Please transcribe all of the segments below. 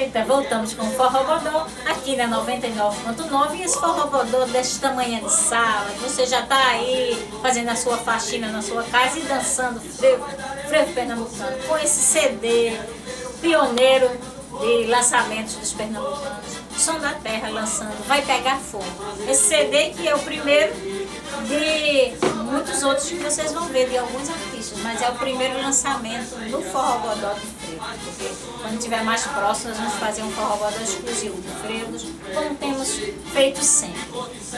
Eita, voltamos com o Forró Bodó aqui na 99.9 e esse Forró Bodó deste tamanho de sábado. Você já está aí fazendo a sua faxina na sua casa e dançando frevo pernambucano com esse CD pioneiro de lançamentos dos pernambucanos. Som da Terra lançando Vai Pegar Fogo. Esse CD que é o primeiro de muitos outros que vocês vão ver, de alguns artistas, mas é o primeiro lançamento no Forró Bodó de Frevo, porque quando estiver mais próximo nós vamos fazer um Forró Bodó exclusivo de Frevos, como temos feito sempre.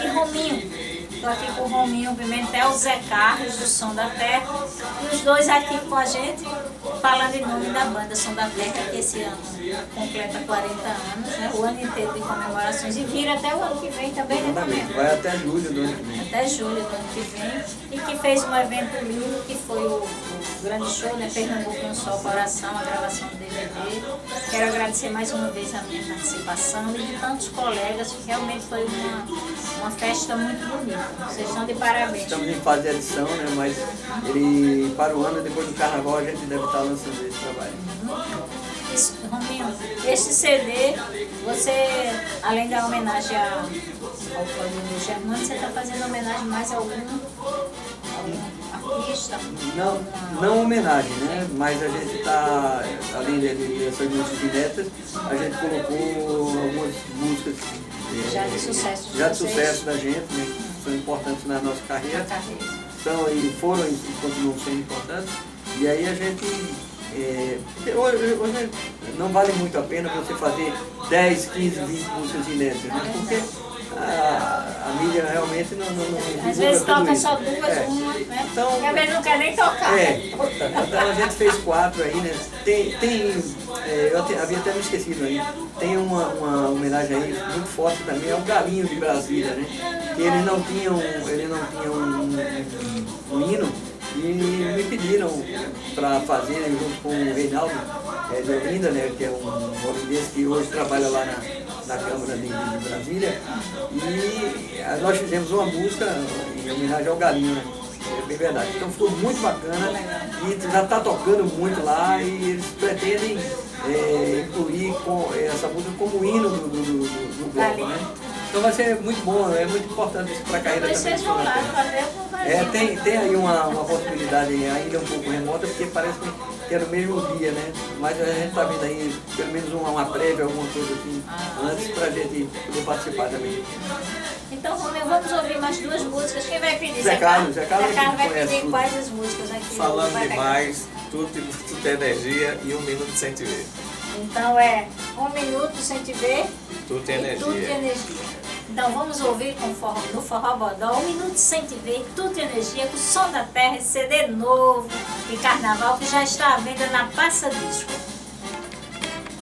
E Rominho, estou aqui com o Rominho Pimentel, Zé Carlos do Som da Terra, e os dois aqui com a gente, falando em nome da banda Som da Terra, que esse ano completa 40 anos, né? O ano inteiro de comemorações, e vira até o ano que vem também, né, Rominho? Vai até julho do ano que vem. Até julho do ano que vem, e que fez um evento lindo, que foi o grande show, né? Pernambuco no Sol Coração, a gravação do DVD. Quero agradecer mais uma vez a minha participação e de tantos colegas, que realmente foi uma festa muito bonita. Vocês estão de parabéns. Estamos em fase de edição, né? Mas ele, para o ano, depois do carnaval, a gente deve estar lançando esse trabalho. Isso, Rominho, esse CD, você, além da homenagem ao Paulinho Germano, você está fazendo homenagem mais a algum artista? Não homenagem, né? Mas a gente está, além dessas músicas inéditas, a gente colocou algumas músicas já de sucesso, da gente, né? Que são importantes na nossa carreira. São e foram e continuam sendo importantes. E aí a gente hoje não vale muito a pena você fazer 10, 15, 20 músicas inéditas, né? Porque a mídia realmente não às vezes toca só duas, uma, né? Então, e às vezes não quer nem tocar. Então a gente fez 4 aí, né? Eu havia até me esquecido aí. Tem uma homenagem aí muito forte também, é o Galinho de Brasília, né? Que eles não tinham um hino. E me pediram para fazer junto com o Reinaldo de Olinda, né, que é um holandês que hoje trabalha lá na Câmara de Brasília. E nós fizemos uma música em homenagem ao Galinho, né? É bem verdade. Então ficou muito bacana e já está tocando muito lá e eles pretendem incluir essa música como hino do bloco, né? Então vai ser muito bom, é muito importante isso para a carreira também. Vocês vão lá fazer o tem aí uma possibilidade ainda um pouco remota, porque parece que é no mesmo dia, né? Mas a gente está vendo aí pelo menos uma prévia, alguma coisa assim, antes para a gente poder participar também. Então, Romeu, vamos ouvir mais 2 músicas. Quem vai pedir? Zé Carlos vai pedir quais as músicas aqui? Falando demais, tudo tem energia e 1 minuto sem te ver. Então é 1 minuto sem te ver. Tudo tem energia. Tudo tem energia. Então vamos ouvir no Forró Bodó 1 minuto sem te ver, Tudo tem energia, com o Som da Terra, esse CD novo de carnaval que já está à venda na Passa Disco.